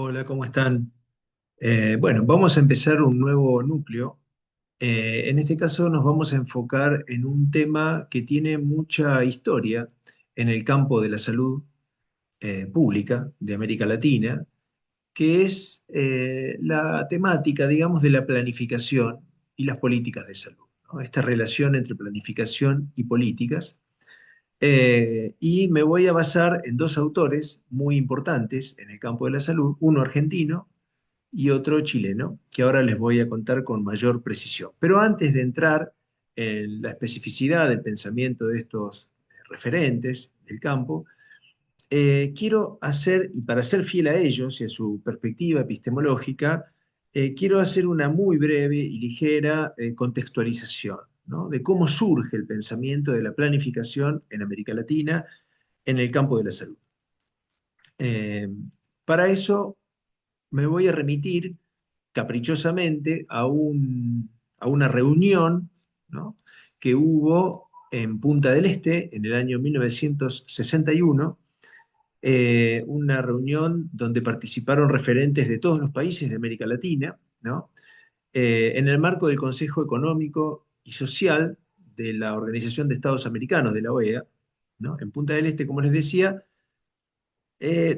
Hola, ¿cómo están? Bueno, vamos a empezar un nuevo núcleo. En este caso nos vamos a enfocar en un tema que tiene mucha historia en el campo de la salud pública de América Latina, que es la temática, digamos, de la planificación y las políticas de salud, ¿no? Esta relación entre planificación y políticas. Y me voy a basar en dos autores muy importantes en el campo de la salud, uno argentino y otro chileno, que ahora les voy a contar con mayor precisión. Pero antes de entrar en la especificidad del pensamiento de estos referentes del campo, quiero hacer, y para ser fiel a ellos y a su perspectiva epistemológica, quiero hacer una muy breve y ligera contextualización, ¿no? De cómo surge el pensamiento de la planificación en América Latina en el campo de la salud. Eh, para eso me voy a remitir caprichosamente a una reunión, ¿no? Que hubo en Punta del Este en el año 1961, una reunión donde participaron referentes de todos los países de América Latina, ¿no? En el marco del Consejo Económico y Social de la Organización de Estados Americanos, de la OEA, ¿no? En Punta del Este, como les decía,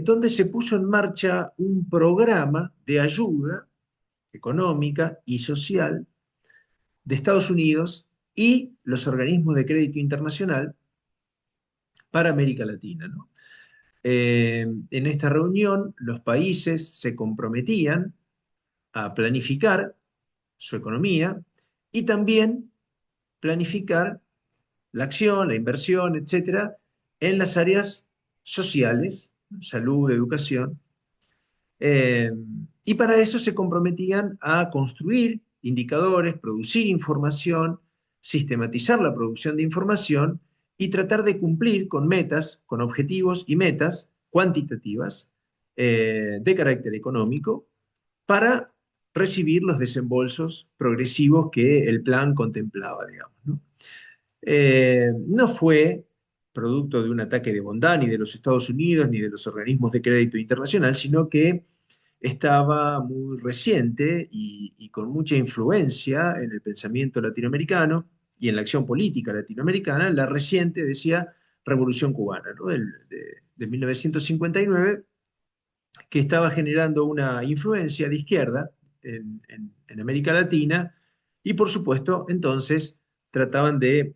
donde se puso en marcha un programa de ayuda económica y social de Estados Unidos y los organismos de crédito internacional para América Latina, ¿no? En esta reunión, los países se comprometían a planificar su economía y también planificar la acción, la inversión, etcétera, en las áreas sociales, salud, educación. Eh, y para eso se comprometían a construir indicadores, producir información, sistematizar la producción de información y tratar de cumplir con metas, con objetivos y metas cuantitativas de carácter económico para recibir los desembolsos progresivos que el plan contemplaba, digamos, ¿no? No fue producto de un ataque de bondad ni de los Estados Unidos ni de los organismos de crédito internacional, sino que estaba muy reciente y con mucha influencia en el pensamiento latinoamericano y en la acción política latinoamericana, la reciente, decía, Revolución Cubana, ¿no? De 1959, que estaba generando una influencia de izquierda en América Latina y, por supuesto, entonces trataban de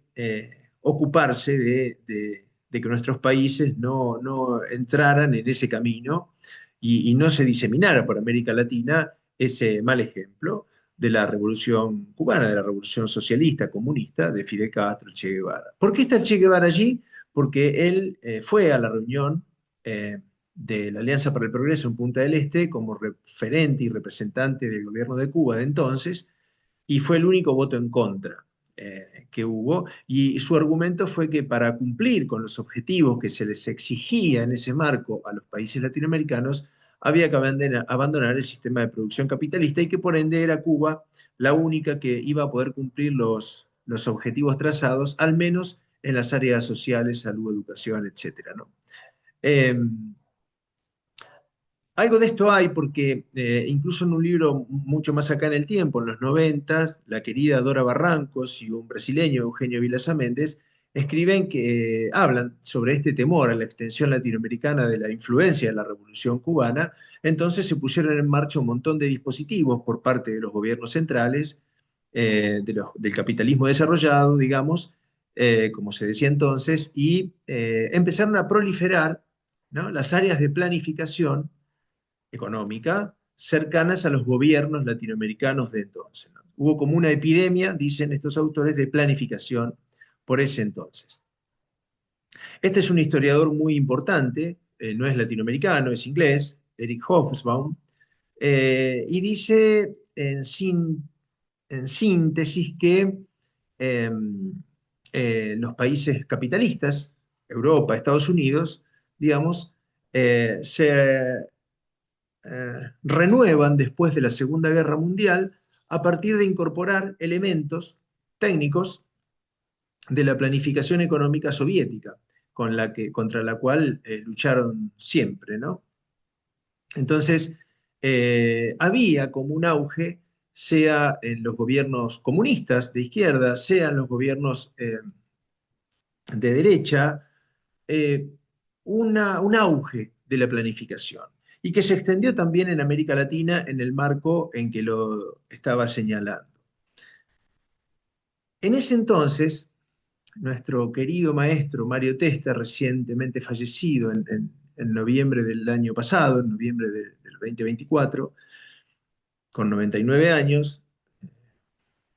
ocuparse de que nuestros países no entraran en ese camino y no se diseminara por América Latina ese mal ejemplo de la revolución cubana, de la revolución socialista, comunista de Fidel Castro, Che Guevara. ¿Por qué está el Che Guevara allí? Porque él fue a la reunión de la Alianza para el Progreso en Punta del Este como referente y representante del gobierno de Cuba de entonces, y fue el único voto en contra que hubo. Y su argumento fue que para cumplir con los objetivos que se les exigía en ese marco a los países latinoamericanos, había que abandonar el sistema de producción capitalista y que por ende era Cuba la única que iba a poder cumplir los objetivos trazados, al menos en las áreas sociales, salud, educación, etcétera, ¿no? Eh, Algo de esto hay porque incluso en un libro mucho más acá en el tiempo, en los 90, la querida Dora Barrancos y un brasileño, Eugenio Vilaza Méndez, escriben que hablan sobre este temor a la extensión latinoamericana de la influencia de la Revolución Cubana. Entonces se pusieron en marcha un montón de dispositivos por parte de los gobiernos centrales, del capitalismo desarrollado, digamos, como se decía entonces, y empezaron a proliferar, ¿no? Las áreas de planificación económica cercanas a los gobiernos latinoamericanos de entonces, ¿no? Hubo como una epidemia, dicen estos autores, de planificación por ese entonces. Este es un historiador muy importante, no es latinoamericano, es inglés, Eric Hobsbawm, y dice en síntesis que eh, los países capitalistas, Europa, Estados Unidos, digamos, se renuevan después de la Segunda Guerra Mundial a partir de incorporar elementos técnicos de la planificación económica soviética, contra la cual lucharon siempre, ¿no? Entonces, había como un auge, sea en los gobiernos comunistas de izquierda, sea en los gobiernos de derecha, eh, un auge de la planificación y que se extendió también en América Latina en el marco en que lo estaba señalando. En ese entonces, nuestro querido maestro Mario Testa, recientemente fallecido en noviembre del año pasado, en noviembre del 2024, con 99 años,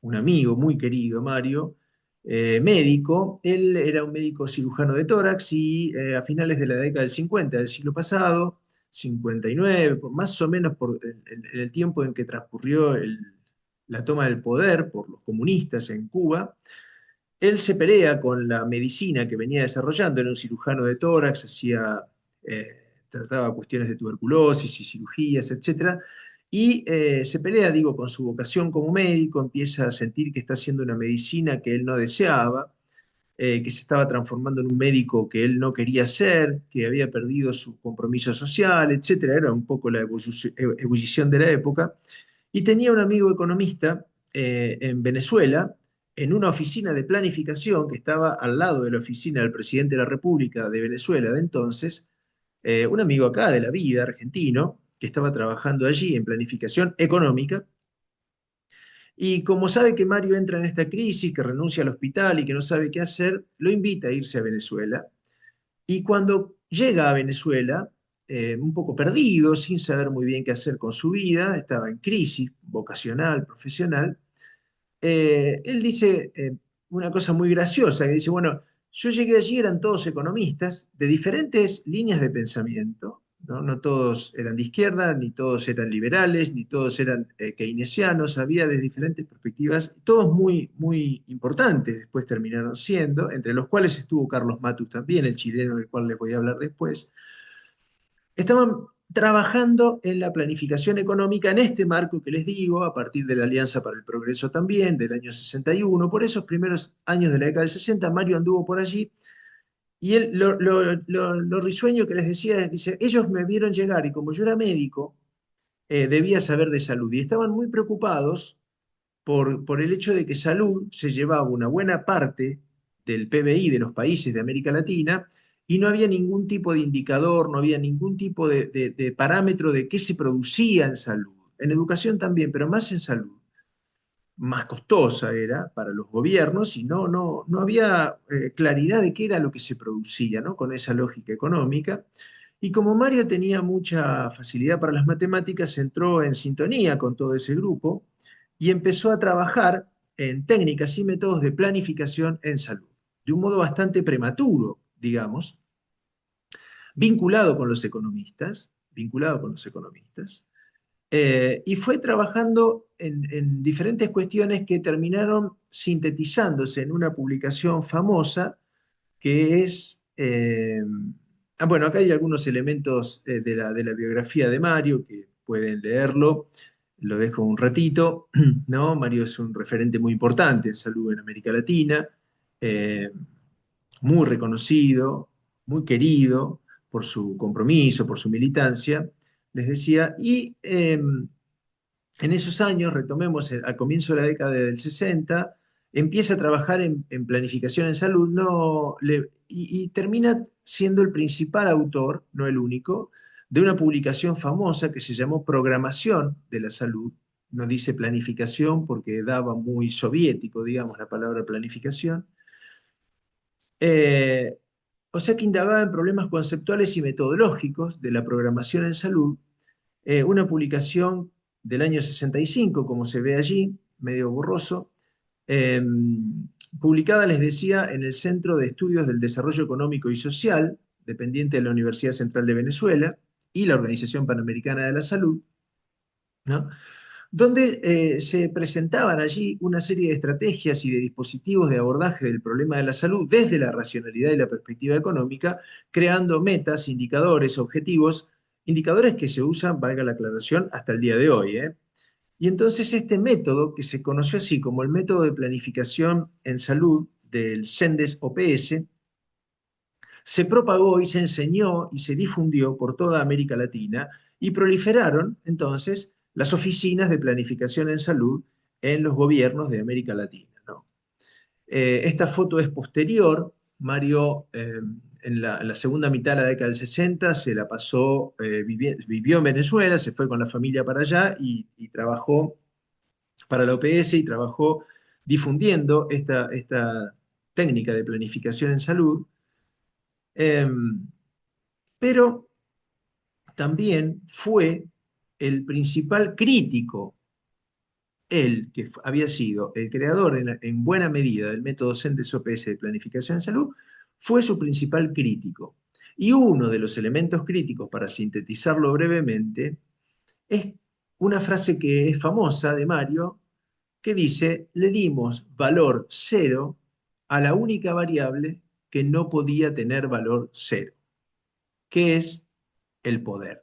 un amigo muy querido, Mario, médico. Él era un médico cirujano de tórax y a finales de la década del 50 del siglo pasado, 59, más o menos en el tiempo en que transcurrió la toma del poder por los comunistas en Cuba, él se pelea con la medicina que venía desarrollando, era un cirujano de tórax, eh, trataba cuestiones de tuberculosis y cirugías, etcétera, y se pelea, digo, con su vocación como médico, empieza a sentir que está haciendo una medicina que él no deseaba, que se estaba transformando en un médico que él no quería ser, que había perdido su compromiso social, etcétera. Era un poco la ebullición de la época. Y tenía un amigo economista en Venezuela, en una oficina de planificación que estaba al lado de la oficina del presidente de la República de Venezuela de entonces, un amigo acá de la vida, argentino, que estaba trabajando allí en planificación económica. Y como sabe que Mario entra en esta crisis, que renuncia al hospital y que no sabe qué hacer, lo invita a irse a Venezuela. Y cuando llega a Venezuela, un poco perdido, sin saber muy bien qué hacer con su vida, estaba en crisis vocacional, profesional, él dice una cosa muy graciosa, que dice, bueno, yo llegué allí, eran todos economistas de diferentes líneas de pensamiento, ¿no? No todos eran de izquierda, ni todos eran liberales, ni todos eran keynesianos, había de diferentes perspectivas, todos muy, muy importantes después terminaron siendo, entre los cuales estuvo Carlos Matus también, el chileno del cual les voy a hablar después. Estaban trabajando en la planificación económica en este marco que les digo, a partir de la Alianza para el Progreso también, del año 61. Por esos primeros años de la década del 60, Mario anduvo por allí y él, lo risueño que les decía, dice, ellos me vieron llegar y como yo era médico, debía saber de salud y estaban muy preocupados por el hecho de que salud se llevaba una buena parte del PBI de los países de América Latina y no había ningún tipo de indicador, no había ningún tipo de parámetro de qué se producía en salud. En educación también, pero más en salud. Más costosa era para los gobiernos y no había claridad de qué era lo que se producía, ¿no? Con esa lógica económica. Y como Mario tenía mucha facilidad para las matemáticas, entró en sintonía con todo ese grupo y empezó a trabajar en técnicas y métodos de planificación en salud, de un modo bastante prematuro, digamos, vinculado con los economistas, y fue trabajando en diferentes cuestiones que terminaron sintetizándose en una publicación famosa que es, bueno, acá hay algunos elementos de la biografía de Mario que pueden leerlo, lo dejo un ratito, ¿no? Mario es un referente muy importante en salud en América Latina, eh, muy reconocido, muy querido por su compromiso, por su militancia, les decía, y en esos años, retomemos al comienzo de la década del 60, empieza a trabajar en planificación en salud y termina siendo el principal autor, no el único, de una publicación famosa que se llamó Programación de la Salud. No dice planificación porque daba muy soviético, digamos, la palabra planificación. Eh, o sea que indagaba en problemas conceptuales y metodológicos de la programación en salud, una publicación del año 65, como se ve allí, medio borroso, eh, publicada, les decía, en el Centro de Estudios del Desarrollo Económico y Social, dependiente de la Universidad Central de Venezuela y la Organización Panamericana de la Salud, ¿no? Donde se presentaban allí una serie de estrategias y de dispositivos de abordaje del problema de la salud desde la racionalidad y la perspectiva económica, creando metas, indicadores, objetivos, indicadores que se usan, valga la aclaración, hasta el día de hoy, ¿eh? Y entonces este método, que se conoció así como el método de planificación en salud del CENDES OPS, se propagó y se enseñó y se difundió por toda América Latina y proliferaron entonces las oficinas de planificación en salud en los gobiernos de América Latina, ¿no? Esta foto es posterior. Mario, en la segunda mitad de la década del 60, se la pasó, vivió en Venezuela, se fue con la familia para allá y trabajó para la OPS y trabajó difundiendo esta técnica de planificación en salud. Eh, pero también fue el principal crítico, él, que había sido el creador en buena medida del método CENDES OPS de planificación en salud, fue su principal crítico. Y uno de los elementos críticos, para sintetizarlo brevemente, es una frase que es famosa de Mario, que dice: le dimos valor cero a la única variable que no podía tener valor cero, que es el poder.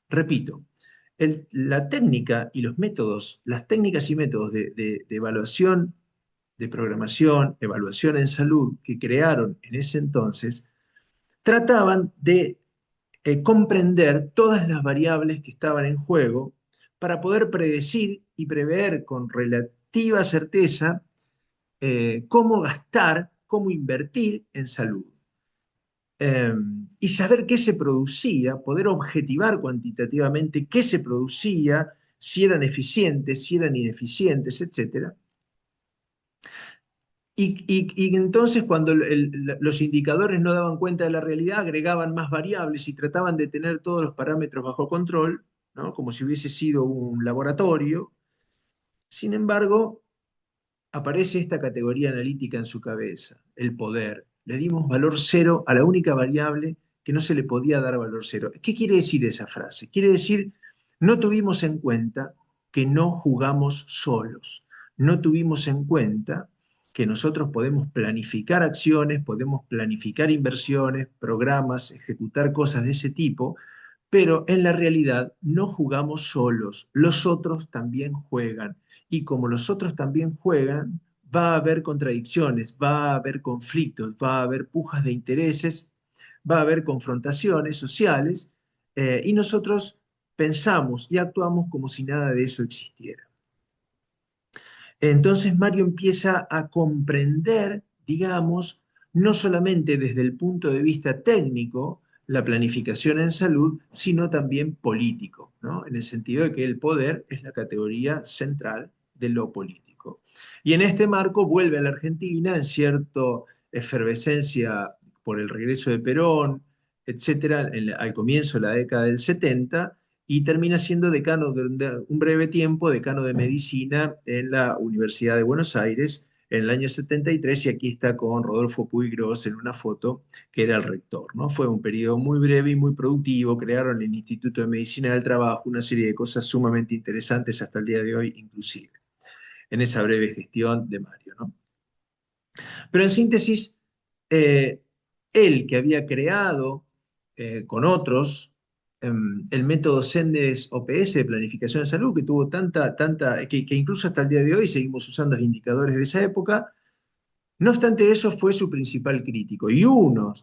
Repito, la técnica y los métodos, las técnicas y métodos de evaluación, de programación, evaluación en salud que crearon en ese entonces, trataban de comprender todas las variables que estaban en juego para poder predecir y prever con relativa certeza cómo gastar, cómo invertir en salud. Y saber qué se producía, poder objetivar cuantitativamente qué se producía, si eran eficientes, si eran ineficientes, etc. Y entonces cuando los indicadores no daban cuenta de la realidad, agregaban más variables y trataban de tener todos los parámetros bajo control, ¿no? Como si hubiese sido un laboratorio. Sin embargo, aparece esta categoría analítica en su cabeza: el poder. Le dimos valor cero a la única variable que no se le podía dar valor cero. ¿Qué quiere decir esa frase? Quiere decir, no tuvimos en cuenta que no jugamos solos. No tuvimos en cuenta que nosotros podemos planificar acciones, podemos planificar inversiones, programas, ejecutar cosas de ese tipo, pero en la realidad no jugamos solos, los otros también juegan. Y como los otros también juegan, va a haber contradicciones, va a haber conflictos, va a haber pujas de intereses, va a haber confrontaciones sociales, y nosotros pensamos y actuamos como si nada de eso existiera. Entonces Mario empieza a comprender, digamos, no solamente desde el punto de vista técnico, la planificación en salud, sino también político, ¿no? En el sentido de que el poder es la categoría central de lo político. Y en este marco vuelve a la Argentina en cierta efervescencia por el regreso de Perón, etcétera, al comienzo de la década del 70, y termina siendo decano de un breve tiempo, decano de medicina en la Universidad de Buenos Aires en el año 73, y aquí está con Rodolfo Puig Gross en una foto, que era el rector, ¿no? Fue un periodo muy breve y muy productivo. Crearon el Instituto de Medicina del Trabajo, una serie de cosas sumamente interesantes hasta el día de hoy, inclusive, en esa breve gestión de Mario, ¿no? Pero en síntesis, eh, él, que había creado con otros el método Sendes OPS de planificación de salud, que tuvo que incluso hasta el día de hoy seguimos usando los indicadores de esa época. No obstante eso, fue su principal crítico. Y uno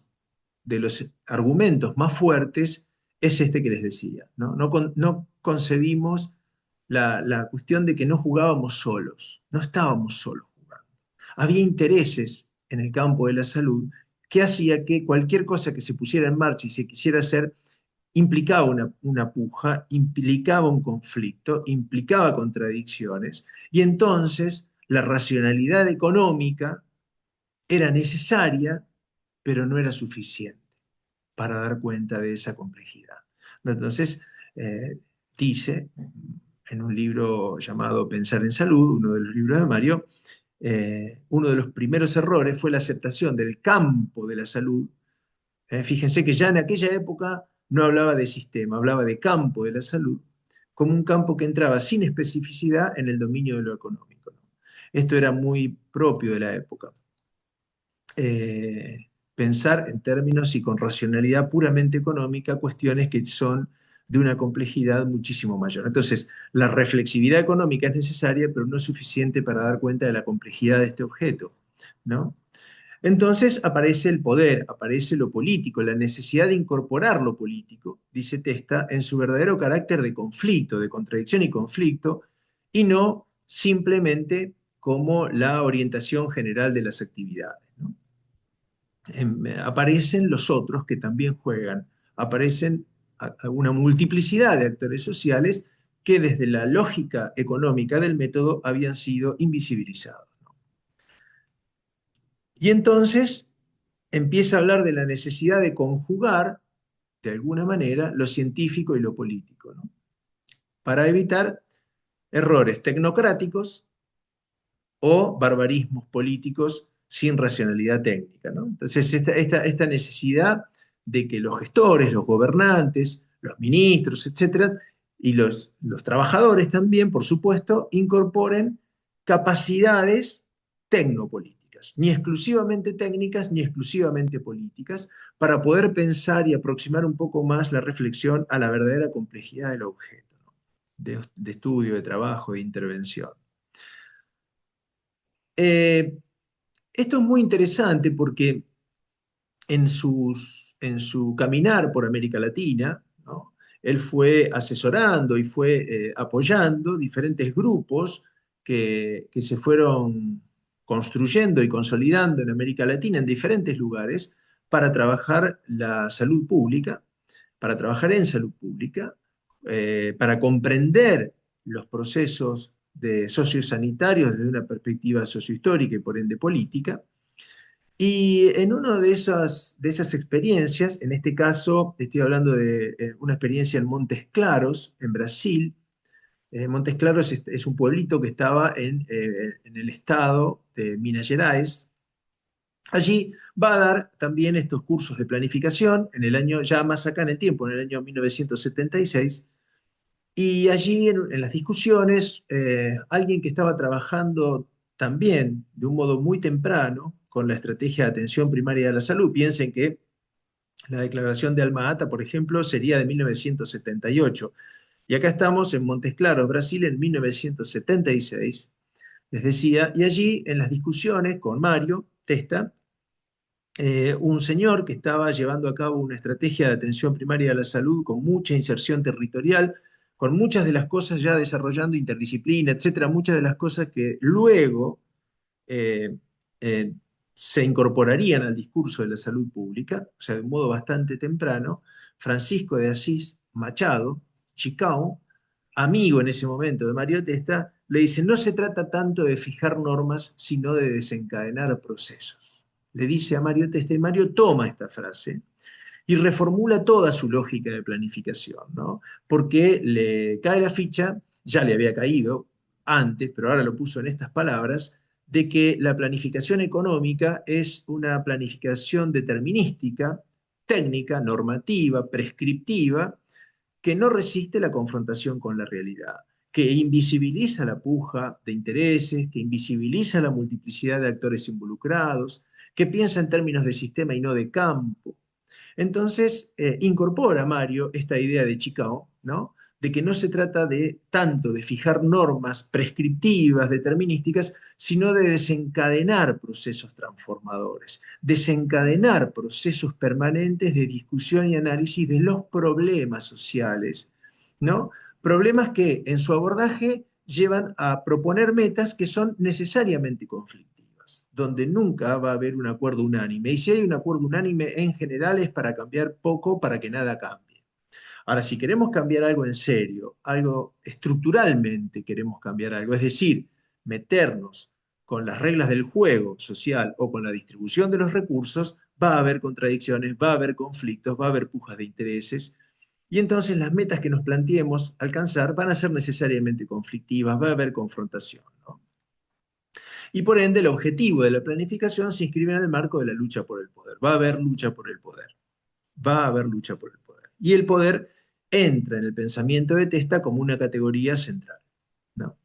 de los argumentos más fuertes es este que les decía, ¿no? No concebimos la cuestión de que no jugábamos solos, no estábamos solos jugando. Había intereses en el campo de la salud que hacía que cualquier cosa que se pusiera en marcha y se quisiera hacer implicaba una puja, implicaba un conflicto, implicaba contradicciones, y entonces la racionalidad económica era necesaria, pero no era suficiente para dar cuenta de esa complejidad. Entonces, eh, dice en un libro llamado Pensar en Salud, uno de los libros de Mario, uno de los primeros errores fue la aceptación del campo de la salud. Fíjense que ya en aquella época no hablaba de sistema, hablaba de campo de la salud, como un campo que entraba sin especificidad en el dominio de lo económico, ¿no? Esto era muy propio de la época. Pensar en términos y con racionalidad puramente económica cuestiones que son de una complejidad muchísimo mayor. Entonces, la reflexividad económica es necesaria, pero no es suficiente para dar cuenta de la complejidad de este objeto, ¿no? Entonces aparece el poder, aparece lo político, la necesidad de incorporar lo político, dice Testa, en su verdadero carácter de conflicto, de contradicción y conflicto, y no simplemente como la orientación general de las actividades, ¿no? Aparecen los otros que también juegan, aparecen una multiplicidad de actores sociales que desde la lógica económica del método habían sido invisibilizados. Y entonces empieza a hablar de la necesidad de conjugar, de alguna manera, lo científico y lo político, ¿no? Para evitar errores tecnocráticos o barbarismos políticos sin racionalidad técnica, ¿no? Entonces, esta necesidad de que los gestores, los gobernantes, los ministros, etcétera, y los trabajadores también, por supuesto, incorporen capacidades tecnopolíticas, ni exclusivamente técnicas ni exclusivamente políticas, para poder pensar y aproximar un poco más la reflexión a la verdadera complejidad del objeto, ¿no? De estudio, de trabajo, de intervención. Eh, Esto es muy interesante porque en su caminar por América Latina, ¿no? Él fue asesorando y fue apoyando diferentes grupos que se fueron construyendo y consolidando en América Latina en diferentes lugares para trabajar la salud pública, para trabajar en salud pública, para comprender los procesos de sociosanitarios desde una perspectiva sociohistórica y por ende política. Y en una de esas experiencias, en este caso estoy hablando de una experiencia en Montes Claros, en Brasil. Montes Claros es un pueblito que estaba en el estado de Minas Gerais. Allí va a dar también estos cursos de planificación en el año, ya más acá en el tiempo, en el año 1976. Y allí en las discusiones, alguien que estaba trabajando también de un modo muy temprano con la estrategia de atención primaria de la salud, piensen que la declaración de Alma-Ata, por ejemplo, sería de 1978. Y acá estamos en Montes Claros, Brasil, en 1976, les decía, y allí en las discusiones con Mario Testa, un señor que estaba llevando a cabo una estrategia de atención primaria a la salud con mucha inserción territorial, con muchas de las cosas ya desarrollando interdisciplina, etcétera, muchas de las cosas que luego eh, eh, se incorporarían al discurso de la salud pública, o sea, de un modo bastante temprano. Francisco de Asís Machado, Chicao, amigo en ese momento de Mario Testa, le dice, no se trata tanto de fijar normas, sino de desencadenar procesos. Le dice a Mario Testa, y Mario toma esta frase y reformula toda su lógica de planificación, ¿no? Porque le cae la ficha, ya le había caído antes, pero ahora lo puso en estas palabras, de que la planificación económica es una planificación determinística, técnica, normativa, prescriptiva, que no resiste la confrontación con la realidad, que invisibiliza la puja de intereses, que invisibiliza la multiplicidad de actores involucrados, que piensa en términos de sistema y no de campo. Entonces, incorpora Mario esta idea de Chicago, ¿no? De que no se trata de tanto de fijar normas prescriptivas, determinísticas, sino de desencadenar procesos transformadores, desencadenar procesos permanentes de discusión y análisis de los problemas sociales, ¿no? Problemas que en su abordaje llevan a proponer metas que son necesariamente conflictivas, donde nunca va a haber un acuerdo unánime. Y si hay un acuerdo unánime, en general es para cambiar poco, para que nada cambie. Ahora, si queremos cambiar algo en serio, algo estructuralmente queremos cambiar algo, es decir, meternos con las reglas del juego social o con la distribución de los recursos, va a haber contradicciones, va a haber conflictos, va a haber pujas de intereses, y entonces las metas que nos planteemos alcanzar van a ser necesariamente conflictivas, va a haber confrontación, ¿no? Y por ende, el objetivo de la planificación se inscribe en el marco de la lucha por el poder. Va a haber lucha por el poder. Va a haber lucha por el poder. Y el poder entra en el pensamiento de Testa como una categoría central, ¿no?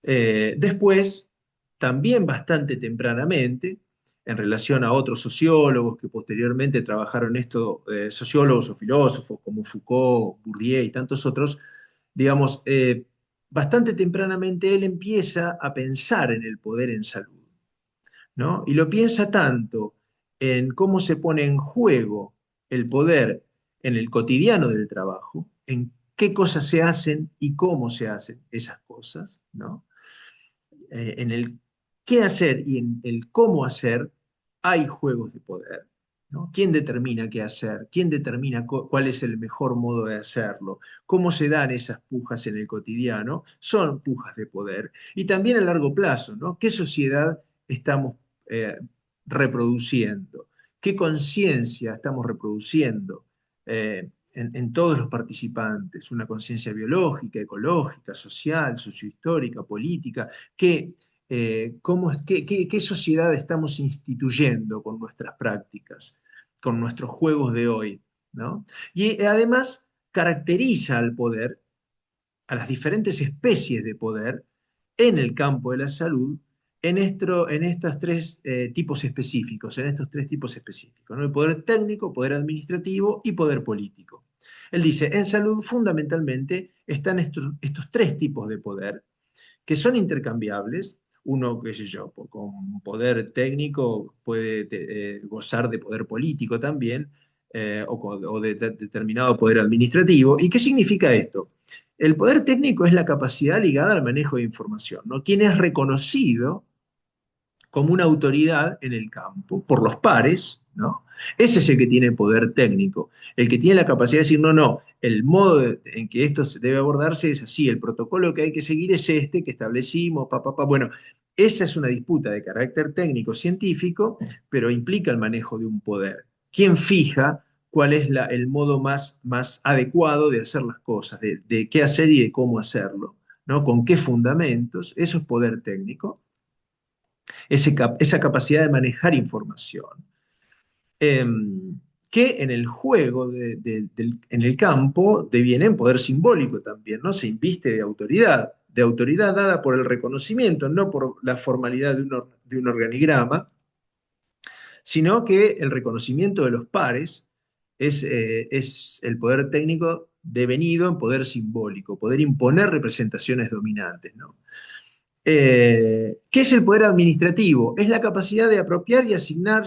Después, también bastante tempranamente, en relación a otros sociólogos que posteriormente trabajaron esto, sociólogos o filósofos como Foucault, Bourdieu y tantos otros, digamos, bastante tempranamente él empieza a pensar en el poder en salud. ¿no? Y lo piensa tanto en cómo se pone en juego el poder en el cotidiano del trabajo, en qué cosas se hacen y cómo se hacen esas cosas, ¿no? En el qué hacer y en el cómo hacer hay juegos de poder, ¿no? ¿Quién determina qué hacer? ¿Quién determina cuál es el mejor modo de hacerlo? ¿Cómo se dan esas pujas en el cotidiano? Son pujas de poder. Y también a largo plazo, ¿no? ¿Qué sociedad estamos reproduciendo? ¿Qué conciencia estamos reproduciendo en todos los participantes? Una conciencia biológica, ecológica, social, sociohistórica, política. ¿Qué sociedad estamos instituyendo con nuestras prácticas, con nuestros juegos de hoy, ¿no? Y además caracteriza al poder, a las diferentes especies de poder en el campo de la salud, en estos tres tipos específicos, en estos tres tipos específicos, ¿no? El poder técnico, poder administrativo y poder político. Él dice, en salud fundamentalmente están estos tres tipos de poder que son intercambiables. Uno, qué sé yo, con poder técnico puede gozar de poder político también, o de determinado poder administrativo. ¿Y qué significa esto? El poder técnico es la capacidad ligada al manejo de información, ¿no? Quien es reconocido como una autoridad en el campo por los pares, ¿no? Ese es el que tiene poder técnico, el que tiene la capacidad de decir, no, no, el modo en que esto se debe abordarse es así, el protocolo que hay que seguir es este que establecimos, pa. Bueno, esa es una disputa de carácter técnico-científico, pero implica el manejo de un poder. ¿Quién fija cuál es el modo más adecuado de hacer las cosas, de qué hacer y de cómo hacerlo, ¿no? ¿Con qué fundamentos? Eso es poder técnico, esa capacidad de manejar información, eh, que en el juego, en el campo, deviene en poder simbólico también, ¿no? Se inviste de autoridad dada por el reconocimiento, no por la formalidad de un organigrama, sino que el reconocimiento de los pares es el poder técnico devenido en poder simbólico, poder imponer representaciones dominantes, ¿no? ¿Qué es el poder administrativo? Es la capacidad de apropiar y asignar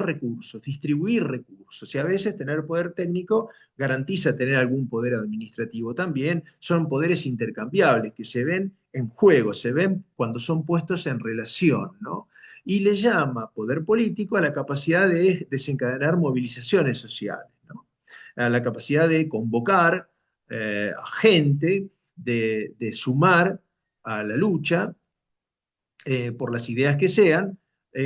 recursos, distribuir recursos. Y a veces tener poder técnico garantiza tener algún poder administrativo también. Son poderes intercambiables que se ven en juego, se ven cuando son puestos en relación, ¿no? Y le llama poder político a la capacidad de desencadenar movilizaciones sociales, ¿no? A la capacidad de convocar a gente, de sumar a la lucha por las ideas que sean,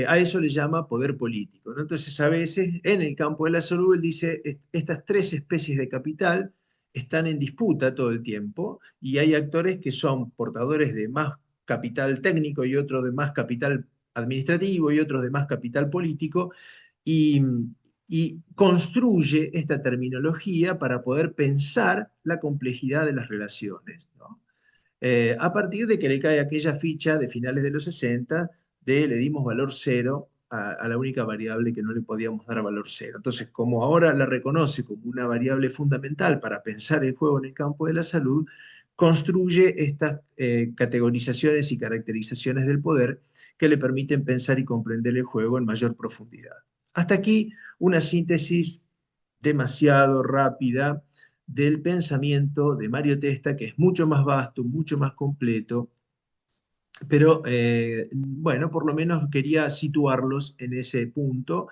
a eso le llama poder político, ¿no? Entonces, a veces en el campo de la salud, él dice, estas tres especies de capital están en disputa todo el tiempo y hay actores que son portadores de más capital técnico y otros de más capital administrativo y otros de más capital político y, y construye esta terminología para poder pensar la complejidad de las relaciones, ¿no? A partir de que le cae aquella ficha de finales de los 60 de le dimos valor cero a la única variable que no le podíamos dar valor cero. Entonces, como ahora la reconoce como una variable fundamental para pensar el juego en el campo de la salud, construye estas categorizaciones y caracterizaciones del poder que le permiten pensar y comprender el juego en mayor profundidad. Hasta aquí una síntesis demasiado rápida del pensamiento de Mario Testa, que es mucho más vasto, mucho más completo, pero bueno, por lo menos quería situarlos en ese punto.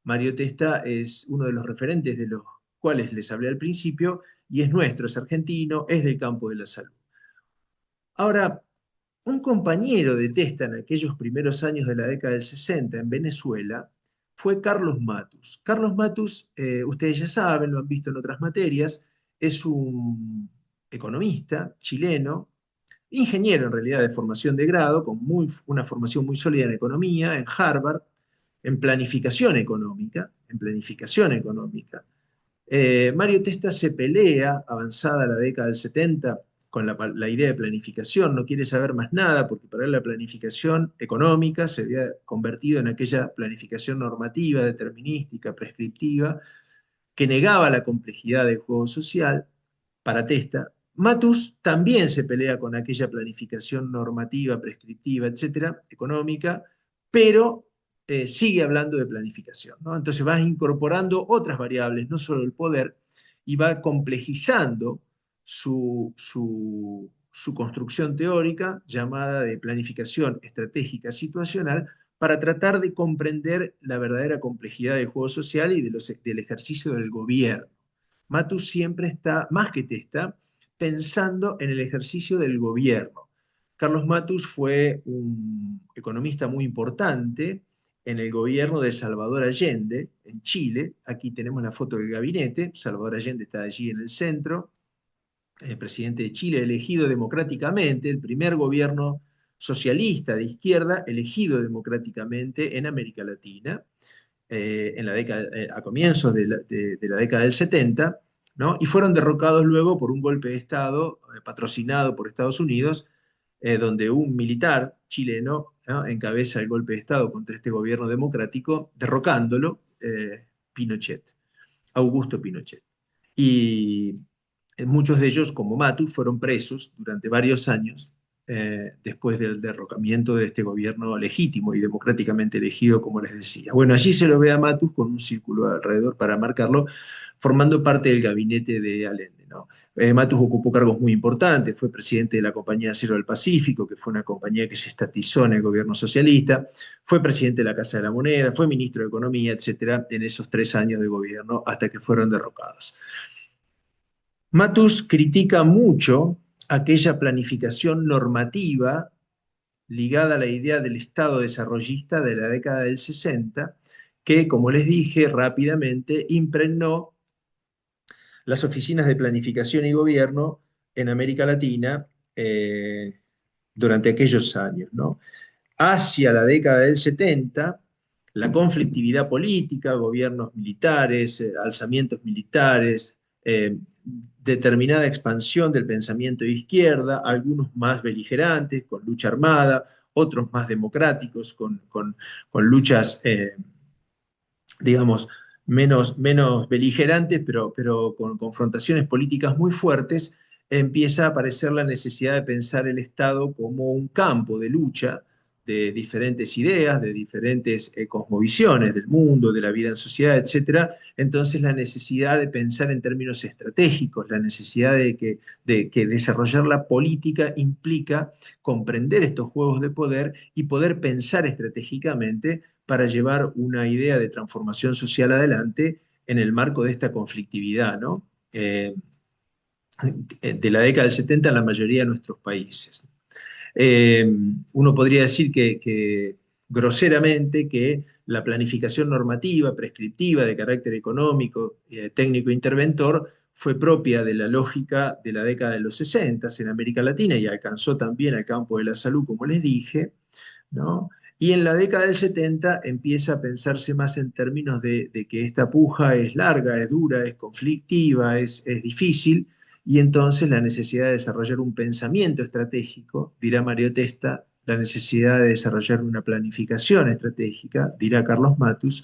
Mario Testa es uno de los referentes de los cuales les hablé al principio, y es nuestro, es argentino, es del campo de la salud. Ahora, un compañero de Testa en aquellos primeros años de la década del 60 en Venezuela fue Carlos Matus. Carlos Matus, ustedes ya saben, lo han visto en otras materias, es un economista chileno, ingeniero en realidad de formación de grado, con una formación muy sólida en economía, en Harvard, en planificación económica. Mario Testa se pelea, avanzada la década del 70, con la idea de planificación, no quiere saber más nada, porque para él la planificación económica se había convertido en aquella planificación normativa, determinística, prescriptiva, que negaba la complejidad del juego social para Testa. Matus también se pelea con aquella planificación normativa, prescriptiva, etcétera, económica, pero sigue hablando de planificación, ¿no? Entonces va incorporando otras variables, no solo el poder, y va complejizando su construcción teórica llamada de planificación estratégica situacional para tratar de comprender la verdadera complejidad del juego social y del ejercicio del gobierno. Matus siempre está, más que testa, pensando en el ejercicio del gobierno. Carlos Matus fue un economista muy importante en el gobierno de Salvador Allende, en Chile. Aquí tenemos la foto del gabinete. Salvador Allende está allí en el centro, el presidente de Chile, elegido democráticamente, el primer gobierno socialista de izquierda elegido democráticamente en América Latina en la década, a comienzos de la década del 70, ¿no? Y fueron derrocados luego por un golpe de Estado patrocinado por Estados Unidos, donde un militar chileno, ¿no?, encabeza el golpe de Estado contra este gobierno democrático, derrocándolo, Pinochet, Augusto Pinochet. Y muchos de ellos, como Matu, fueron presos durante varios años después del derrocamiento de este gobierno legítimo y democráticamente elegido, como les decía. Bueno, allí se lo ve a Matus con un círculo alrededor para marcarlo, formando parte del gabinete de Allende, ¿no? Matus ocupó cargos muy importantes, fue presidente de la Compañía de Acero del Pacífico, que fue una compañía que se estatizó en el gobierno socialista, fue presidente de la Casa de la Moneda, fue ministro de Economía, etcétera, en esos 3 años de gobierno hasta que fueron derrocados. Matus critica mucho aquella planificación normativa ligada a la idea del Estado desarrollista de la década del 60, que, como les dije rápidamente, impregnó las oficinas de planificación y gobierno en América Latina durante aquellos años, ¿no? Hacia la década del 70, la conflictividad política, gobiernos militares, alzamientos militares, determinada expansión del pensamiento de izquierda, algunos más beligerantes, con lucha armada, otros más democráticos, con luchas, digamos, menos beligerantes, pero con confrontaciones políticas muy fuertes, empieza a aparecer la necesidad de pensar el Estado como un campo de lucha de diferentes ideas, de diferentes cosmovisiones del mundo, de la vida en sociedad, etcétera. Entonces la necesidad de pensar en términos estratégicos, la necesidad de que desarrollar la política implica comprender estos juegos de poder y poder pensar estratégicamente para llevar una idea de transformación social adelante en el marco de esta conflictividad, ¿no? De la década del 70 en la mayoría de nuestros países. Uno podría decir que groseramente que la planificación normativa, prescriptiva, de carácter económico, técnico interventor, fue propia de la lógica de la década de los 60 en América Latina y alcanzó también al campo de la salud, como les dije, ¿no? Y en la década del 70 empieza a pensarse más en términos de que esta puja es larga, es dura, es conflictiva, es difícil, y entonces la necesidad de desarrollar un pensamiento estratégico, dirá Mario Testa, la necesidad de desarrollar una planificación estratégica, dirá Carlos Matus,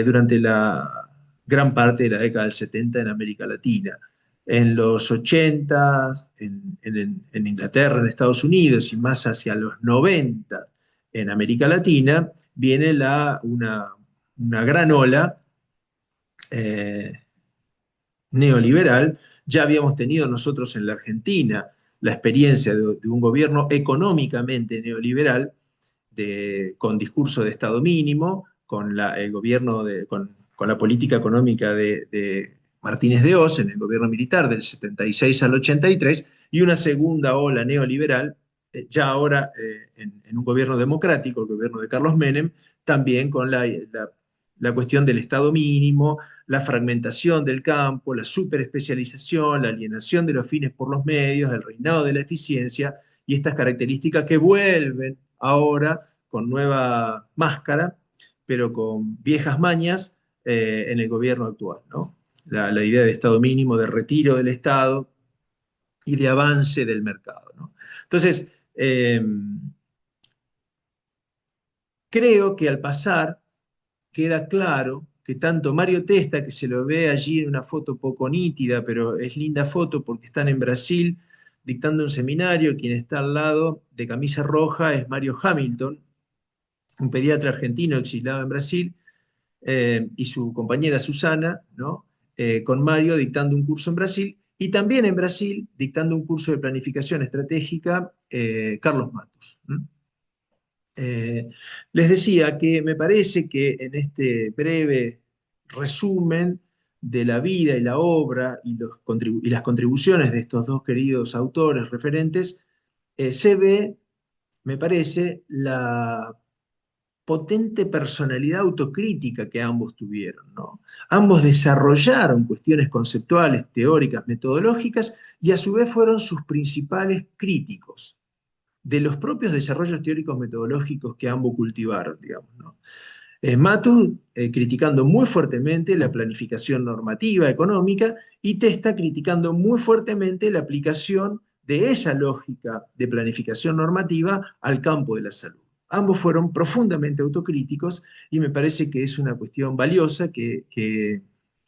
durante la gran parte de la década del 70 en América Latina. En los 80, en Inglaterra, en Estados Unidos y más hacia los 90 en América Latina, viene una gran ola eh, neoliberal. Ya habíamos tenido nosotros en la Argentina la experiencia de un gobierno económicamente neoliberal, con discurso de Estado mínimo, el gobierno con la política económica de Martínez de Oz en el gobierno militar del 76 al 83, y una segunda ola neoliberal, ya ahora en un gobierno democrático, el gobierno de Carlos Menem, también con la cuestión del Estado mínimo, la fragmentación del campo, la superespecialización, la alienación de los fines por los medios, el reinado de la eficiencia y estas características que vuelven ahora con nueva máscara, pero con viejas mañas en el gobierno actual, ¿no? La idea de Estado mínimo, de retiro del Estado y de avance del mercado, ¿no? Entonces, creo que al pasar queda claro que tanto Mario Testa, que se lo ve allí en una foto poco nítida, pero es linda foto porque están en Brasil dictando un seminario, quien está al lado de camisa roja es Mario Hamilton, un pediatra argentino exilado en Brasil, y su compañera Susana, ¿no? Con Mario dictando un curso en Brasil, y también en Brasil dictando un curso de planificación estratégica, Carlos Matos. Eh, Les decía que me parece que en este breve resumen de la vida y la obra y las contribuciones de estos dos queridos autores referentes, se ve, me parece, la potente personalidad autocrítica que ambos tuvieron, ¿no? Ambos desarrollaron cuestiones conceptuales, teóricas, metodológicas, y a su vez fueron sus principales críticos de los propios desarrollos teóricos metodológicos que ambos cultivaron, digamos, ¿no? Matus criticando muy fuertemente la planificación normativa económica, y Testa criticando muy fuertemente la aplicación de esa lógica de planificación normativa al campo de la salud. Ambos fueron profundamente autocríticos, y me parece que es una cuestión valiosa que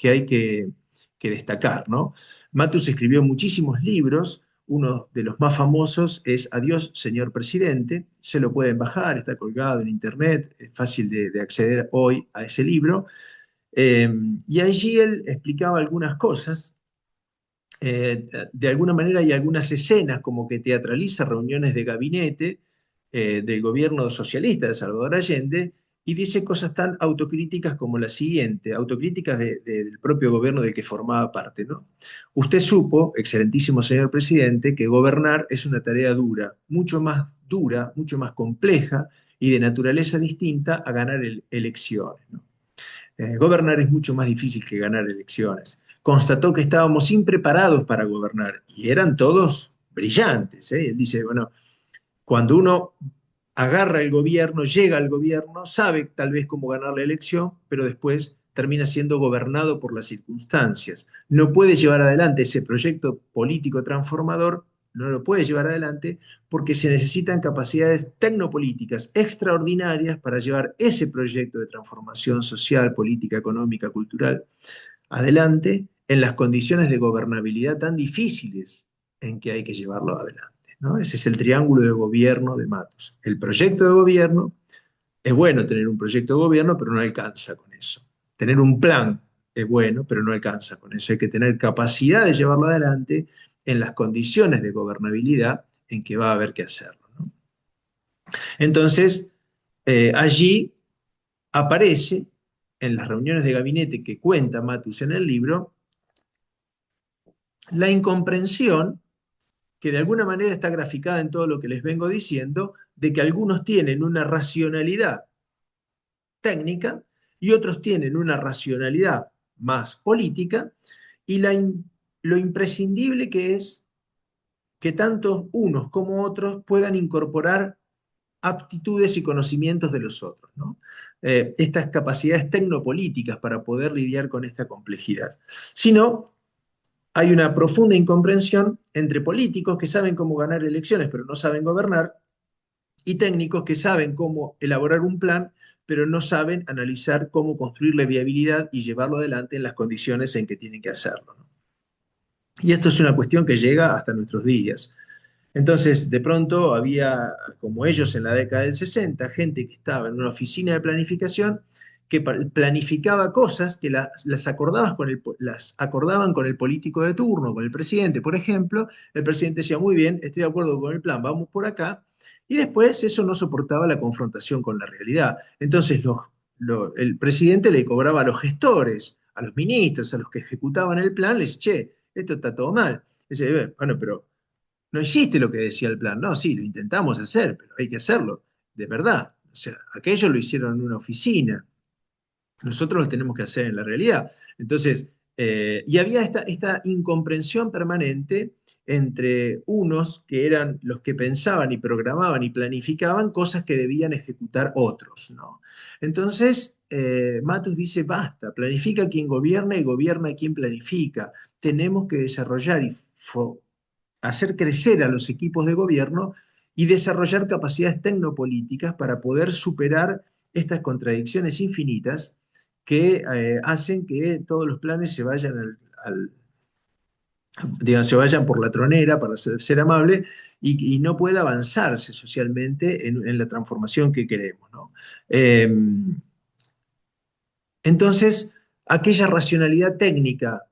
hay que destacar, ¿no? Matus escribió muchísimos libros. Uno de los más famosos es Adiós, señor presidente. Se lo pueden bajar, está colgado en internet, es fácil de acceder hoy a ese libro. Eh, y allí él explicaba algunas cosas. De alguna manera hay algunas escenas como que teatraliza reuniones de gabinete del gobierno socialista de Salvador Allende, y dice cosas tan autocríticas como la siguiente, autocríticas del propio gobierno del que formaba parte, ¿no? Usted supo, excelentísimo señor presidente, que gobernar es una tarea dura, mucho más compleja y de naturaleza distinta a ganar elecciones, ¿no? Gobernar es mucho más difícil que ganar elecciones. Constató que estábamos impreparados para gobernar, y eran todos brillantes, ¿eh? Él dice, bueno, cuando uno agarra el gobierno, llega al gobierno, sabe tal vez cómo ganar la elección, pero después termina siendo gobernado por las circunstancias. No puede llevar adelante ese proyecto político transformador, no lo puede llevar adelante porque se necesitan capacidades tecnopolíticas extraordinarias para llevar ese proyecto de transformación social, política, económica, cultural adelante en las condiciones de gobernabilidad tan difíciles en que hay que llevarlo adelante, ¿no? Ese es el triángulo de gobierno de Matos. El proyecto de gobierno, es bueno tener un proyecto de gobierno, pero no alcanza con eso. Tener un plan es bueno, pero no alcanza con eso. Hay que tener capacidad de llevarlo adelante en las condiciones de gobernabilidad en que va a haber que hacerlo, ¿no? Entonces, allí aparece, en las reuniones de gabinete que cuenta Matus en el libro, la incomprensión que de alguna manera está graficada en todo lo que les vengo diciendo, de que algunos tienen una racionalidad técnica y otros tienen una racionalidad más política, y lo imprescindible que es que tanto unos como otros puedan incorporar aptitudes y conocimientos de los otros, ¿no? Estas capacidades tecnopolíticas para poder lidiar con esta complejidad. Si no, hay una profunda incomprensión entre políticos que saben cómo ganar elecciones pero no saben gobernar, y técnicos que saben cómo elaborar un plan pero no saben analizar cómo construirle viabilidad y llevarlo adelante en las condiciones en que tienen que hacerlo, ¿no? Y esto es una cuestión que llega hasta nuestros días. Entonces, de pronto había, como ellos en la década del 60, gente que estaba en una oficina de planificación que planificaba cosas que las acordaban con el político de turno, con el presidente, por ejemplo. El presidente decía, muy bien, estoy de acuerdo con el plan, vamos por acá. Y después eso no soportaba la confrontación con la realidad. Entonces el presidente le cobraba a los gestores, a los ministros, a los que ejecutaban el plan, les decía, che, esto está todo mal. Dice, bueno, pero no hiciste lo que decía el plan. No, sí, lo intentamos hacer, pero hay que hacerlo, de verdad. O sea, aquello lo hicieron en una oficina, nosotros lo tenemos que hacer en la realidad. Entonces, y había esta incomprensión permanente entre unos que eran los que pensaban y programaban y planificaban cosas que debían ejecutar otros, ¿no? Entonces, Matus dice, basta, planifica quien gobierna y gobierna quien planifica. Tenemos que desarrollar y hacer crecer a los equipos de gobierno y desarrollar capacidades tecnopolíticas para poder superar estas contradicciones infinitas que hacen que todos los planes se vayan digamos, se vayan por la tronera, para ser amable, y no pueda avanzarse socialmente en la transformación que queremos, ¿no? Eh, entonces, aquella racionalidad técnica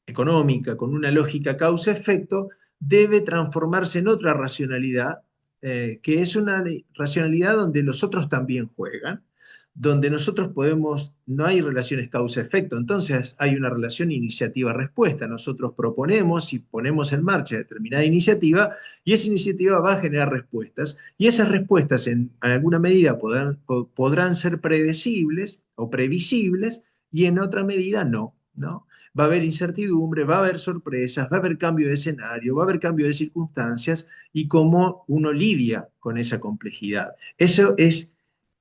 económica, con una lógica causa-efecto, debe transformarse en otra racionalidad, que es una racionalidad donde los otros también juegan, donde nosotros podemos, no hay relaciones causa-efecto, entonces hay una relación iniciativa-respuesta. Nosotros proponemos y ponemos en marcha determinada iniciativa y esa iniciativa va a generar respuestas y esas respuestas en alguna medida podrán ser predecibles o previsibles y en otra medida no, ¿no? Va a haber incertidumbre, va a haber sorpresas, va a haber cambio de escenario, va a haber cambio de circunstancias y cómo uno lidia con esa complejidad. Eso es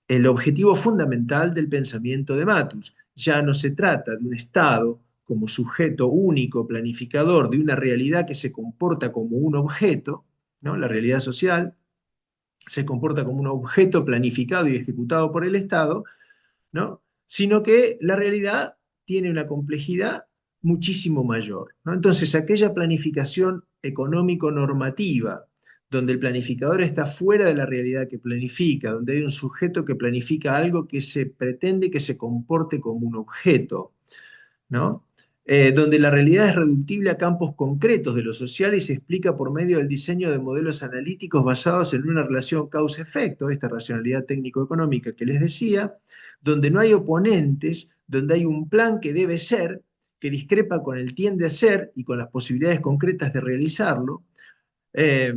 el objetivo fundamental del pensamiento de Matus. Ya no se trata de un Estado como sujeto único, planificador, de una realidad que se comporta como un objeto, ¿no? La realidad social se comporta como un objeto planificado y ejecutado por el Estado, ¿no? Sino que la realidad tiene una complejidad muchísimo mayor, ¿no? Entonces, aquella planificación económico-normativa, donde el planificador está fuera de la realidad que planifica, donde hay un sujeto que planifica algo que se pretende que se comporte como un objeto, ¿no? Donde la realidad es reductible a campos concretos de lo social y se explica por medio del diseño de modelos analíticos basados en una relación causa-efecto, esta racionalidad técnico-económica que les decía, donde no hay oponentes, donde hay un plan que debe ser, que discrepa con el tiende a ser y con las posibilidades concretas de realizarlo, eh,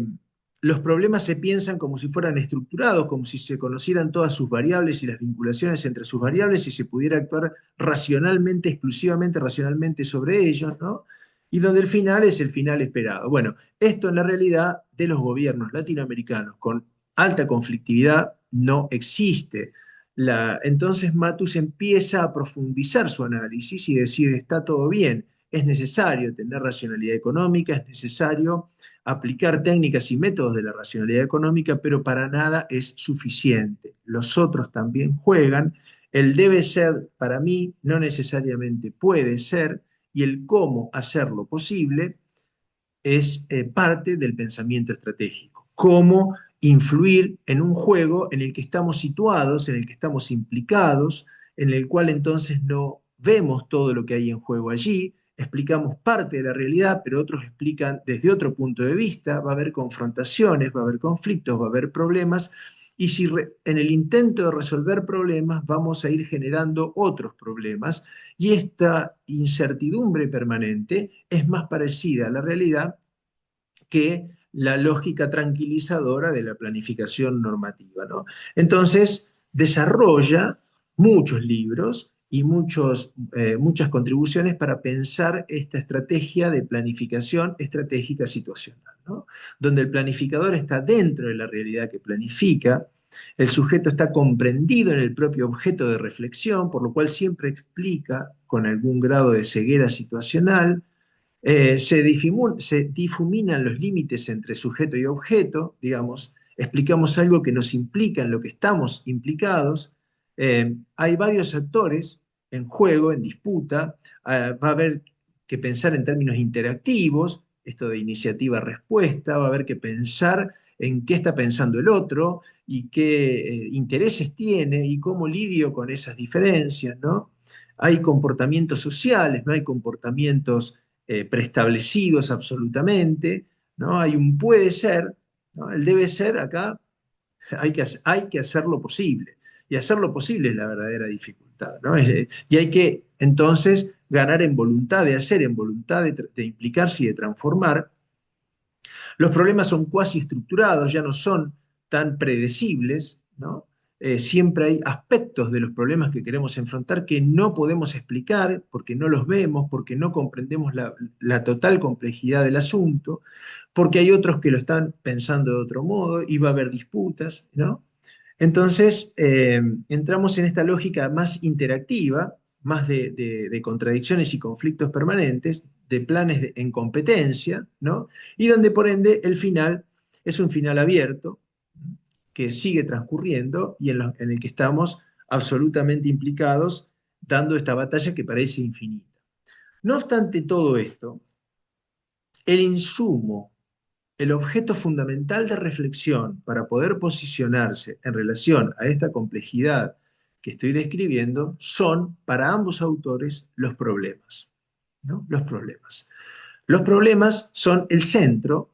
los problemas se piensan como si fueran estructurados, como si se conocieran todas sus variables y las vinculaciones entre sus variables y se pudiera actuar racionalmente, exclusivamente racionalmente sobre ellos, ¿no? Y donde el final es el final esperado. Bueno, esto en la realidad de los gobiernos latinoamericanos con alta conflictividad no existe. Entonces Matus empieza a profundizar su análisis y decir, está todo bien, es necesario tener racionalidad económica, es necesario aplicar técnicas y métodos de la racionalidad económica, pero para nada es suficiente. Los otros también juegan. El debe ser, para mí, no necesariamente puede ser, y el cómo hacerlo posible es parte del pensamiento estratégico. Cómo influir en un juego en el que estamos situados, en el que estamos implicados, en el cual entonces no vemos todo lo que hay en juego allí, explicamos parte de la realidad, pero otros explican desde otro punto de vista, va a haber confrontaciones, va a haber conflictos, va a haber problemas, y si en el intento de resolver problemas vamos a ir generando otros problemas, y esta incertidumbre permanente es más parecida a la realidad que la lógica tranquilizadora de la planificación normativa, ¿no? Entonces, desarrolla muchos libros y muchas contribuciones para pensar esta estrategia de planificación estratégica situacional, ¿no? Donde el planificador está dentro de la realidad que planifica, el sujeto está comprendido en el propio objeto de reflexión, por lo cual siempre explica con algún grado de ceguera situacional, se difuminan los límites entre sujeto y objeto, digamos, explicamos algo que nos implica en lo que estamos implicados, hay varios actores en juego, en disputa, va a haber que pensar en términos interactivos, esto de iniciativa-respuesta, va a haber que pensar en qué está pensando el otro y qué intereses tiene y cómo lidio con esas diferencias, ¿no? Hay comportamientos sociales, no hay comportamientos preestablecidos absolutamente, ¿no? Hay un puede ser, ¿no? El debe ser acá hay que hacerlo posible. Y hacerlo posible es la verdadera dificultad, ¿no? Y hay que entonces ganar en voluntad de hacer, en voluntad de implicarse y de transformar. Los problemas son cuasi estructurados, ya no son tan predecibles, ¿no? Siempre hay aspectos de los problemas que queremos enfrentar que no podemos explicar porque no los vemos, porque no comprendemos la total complejidad del asunto, porque hay otros que lo están pensando de otro modo y va a haber disputas, ¿no? Entonces, entramos en esta lógica más interactiva, más de contradicciones y conflictos permanentes, de planes en competencia, ¿no? Y donde por ende el final es un final abierto que sigue transcurriendo y en el que estamos absolutamente implicados dando esta batalla que parece infinita. No obstante todo esto, el insumo, el objeto fundamental de reflexión para poder posicionarse en relación a esta complejidad que estoy describiendo son, para ambos autores, los problemas, ¿no? Los problemas. Los problemas son el centro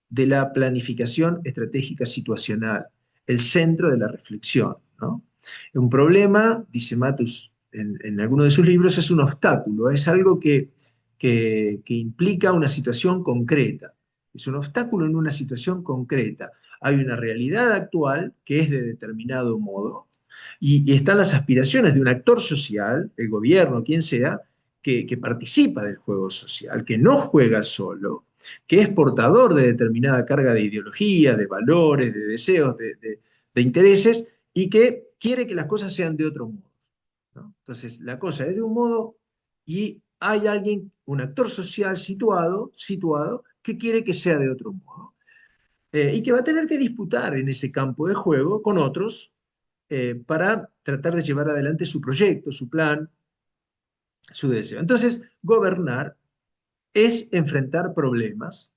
de la planificación estratégica situacional, el centro de la reflexión, ¿no? Un problema, dice Matus en alguno de sus libros, es un obstáculo, es algo que implica una situación concreta, es un obstáculo en una situación concreta. Hay una realidad actual que es de determinado modo y están las aspiraciones de un actor social, el gobierno, quien sea, que participa del juego social, que no juega solo, que es portador de determinada carga de ideología, de valores, de deseos, de intereses, y que quiere que las cosas sean de otro modo, ¿no? Entonces, la cosa es de un modo y hay alguien, un actor social situado que quiere que sea de otro modo. Y que va a tener que disputar en ese campo de juego con otros para tratar de llevar adelante su proyecto, su plan, su deseo. Entonces, gobernar es enfrentar problemas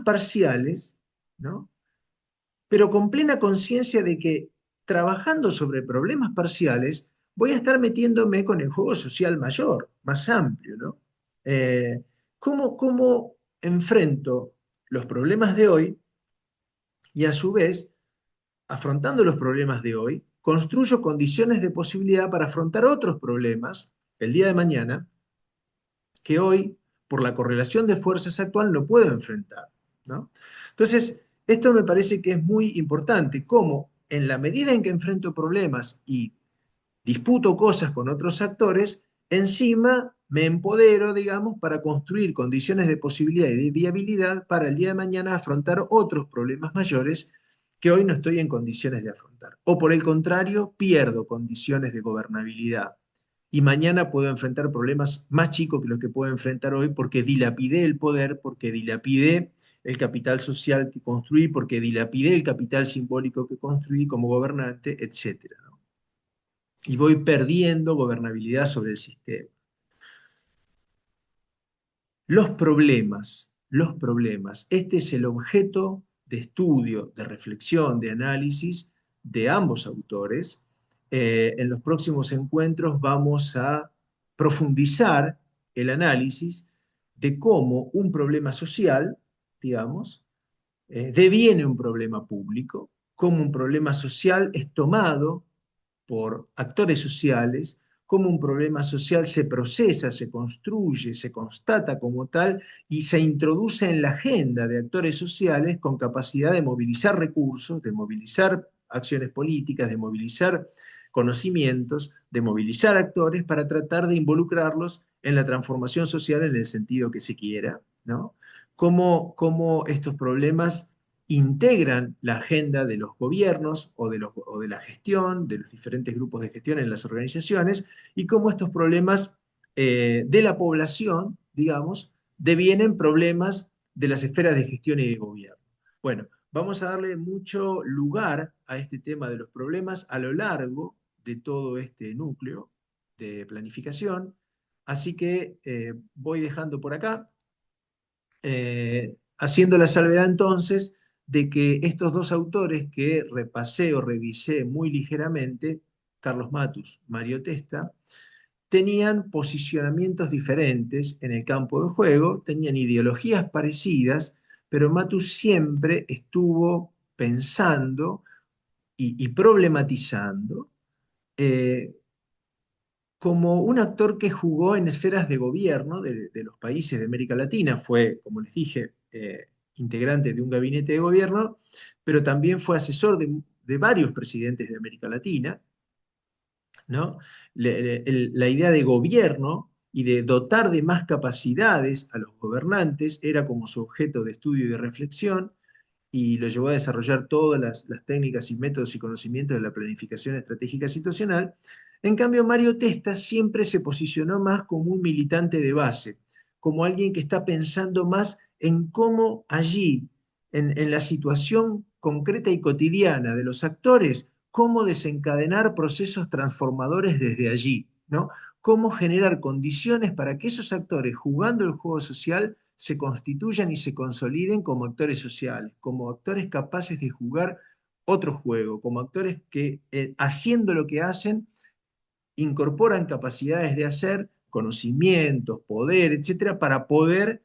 parciales, ¿no? Pero con plena conciencia de que trabajando sobre problemas parciales voy a estar metiéndome con el juego social mayor, más amplio, ¿no? Eh, ¿Cómo enfrento los problemas de hoy y a su vez, afrontando los problemas de hoy, construyo condiciones de posibilidad para afrontar otros problemas el día de mañana que hoy, por la correlación de fuerzas actual, no puedo enfrentar, ¿no? Entonces, esto me parece que es muy importante, cómo en la medida en que enfrento problemas y disputo cosas con otros actores, encima me empodero, digamos, para construir condiciones de posibilidad y de viabilidad para el día de mañana afrontar otros problemas mayores que hoy no estoy en condiciones de afrontar. O por el contrario, pierdo condiciones de gobernabilidad y mañana puedo enfrentar problemas más chicos que los que puedo enfrentar hoy porque dilapidé el poder, porque dilapidé el capital social que construí, porque dilapidé el capital simbólico que construí como gobernante, etcétera, ¿no? Y voy perdiendo gobernabilidad sobre el sistema. Este es el objeto de estudio, de reflexión, de análisis de ambos autores. En los próximos encuentros vamos a profundizar el análisis de cómo un problema social, digamos, deviene un problema público, cómo un problema social es tomado por actores sociales, cómo un problema social se procesa, se construye, se constata como tal y se introduce en la agenda de actores sociales con capacidad de movilizar recursos, de movilizar acciones políticas, de movilizar conocimientos, de movilizar actores para tratar de involucrarlos en la transformación social en el sentido que se quiera, ¿no? Cómo estos problemas integran la agenda de los gobiernos o de la gestión, de los diferentes grupos de gestión en las organizaciones, y cómo estos problemas de la población, digamos, devienen problemas de las esferas de gestión y de gobierno. Bueno, vamos a darle mucho lugar a este tema de los problemas a lo largo de todo este núcleo de planificación, así que voy dejando por acá haciendo la salvedad entonces de que estos dos autores que repasé o revisé muy ligeramente, Carlos Matus, Mario Testa, tenían posicionamientos diferentes en el campo de juego, tenían ideologías parecidas, pero Matus siempre estuvo pensando y problematizando eh, como un actor que jugó en esferas de gobierno de los países de América Latina. Fue, como les dije, integrante de un gabinete de gobierno, pero también fue asesor de varios presidentes de América Latina, ¿no? La idea de gobierno y de dotar de más capacidades a los gobernantes era como su objeto de estudio y de reflexión, y lo llevó a desarrollar todas las técnicas y métodos y conocimientos de la planificación estratégica situacional. En cambio, Mario Testa siempre se posicionó más como un militante de base, como alguien que está pensando más en cómo allí, en la situación concreta y cotidiana de los actores, cómo desencadenar procesos transformadores desde allí, ¿no? Cómo generar condiciones para que esos actores, jugando el juego social, se constituyan y se consoliden como actores sociales, como actores capaces de jugar otro juego, como actores que haciendo lo que hacen incorporan capacidades de hacer, conocimientos, poder, etcétera, para poder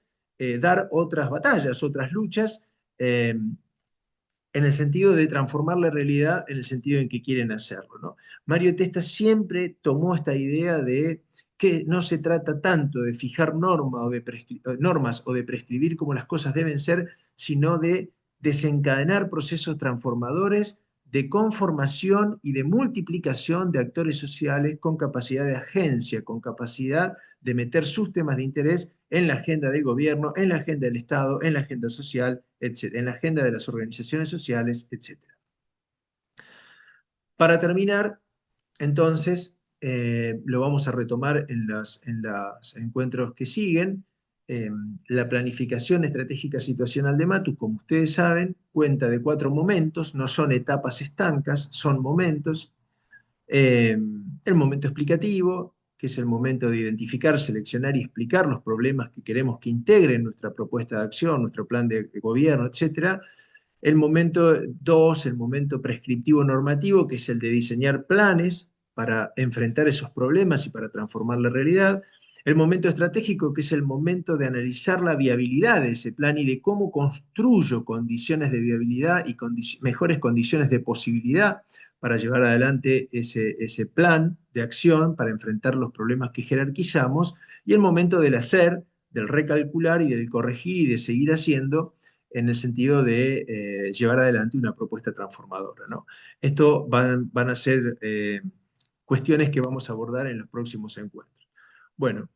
dar otras batallas, otras luchas, en el sentido de transformar la realidad en el sentido en que quieren hacerlo, ¿no? Mario Testa siempre tomó esta idea de que no se trata tanto de fijar normas o de prescribir cómo las cosas deben ser, sino de desencadenar procesos transformadores de conformación y de multiplicación de actores sociales con capacidad de agencia, con capacidad de meter sus temas de interés en la agenda del gobierno, en la agenda del Estado, en la agenda social, etc., en la agenda de las organizaciones sociales, etc. Para terminar, entonces, lo vamos a retomar en los encuentros que siguen. Eh, la planificación estratégica situacional de Matus, como ustedes saben, cuenta de 4 momentos, no son etapas estancas, son momentos. Eh, el momento explicativo, que es el momento de identificar, seleccionar y explicar los problemas que queremos que integren nuestra propuesta de acción, nuestro plan de gobierno, etcétera. El momento 2, el momento prescriptivo normativo, que es el de diseñar planes para enfrentar esos problemas y para transformar la realidad. El momento estratégico, que es el momento de analizar la viabilidad de ese plan y de cómo construyo condiciones de viabilidad y mejores condiciones de posibilidad para llevar adelante ese plan de acción para enfrentar los problemas que jerarquizamos. Y el momento del hacer, del recalcular y del corregir y de seguir haciendo, en el sentido de llevar adelante una propuesta transformadora, ¿no? Esto van a ser cuestiones que vamos a abordar en los próximos encuentros. Bueno,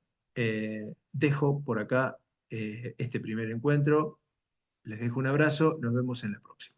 dejo por acá este primer encuentro, les dejo un abrazo, nos vemos en la próxima.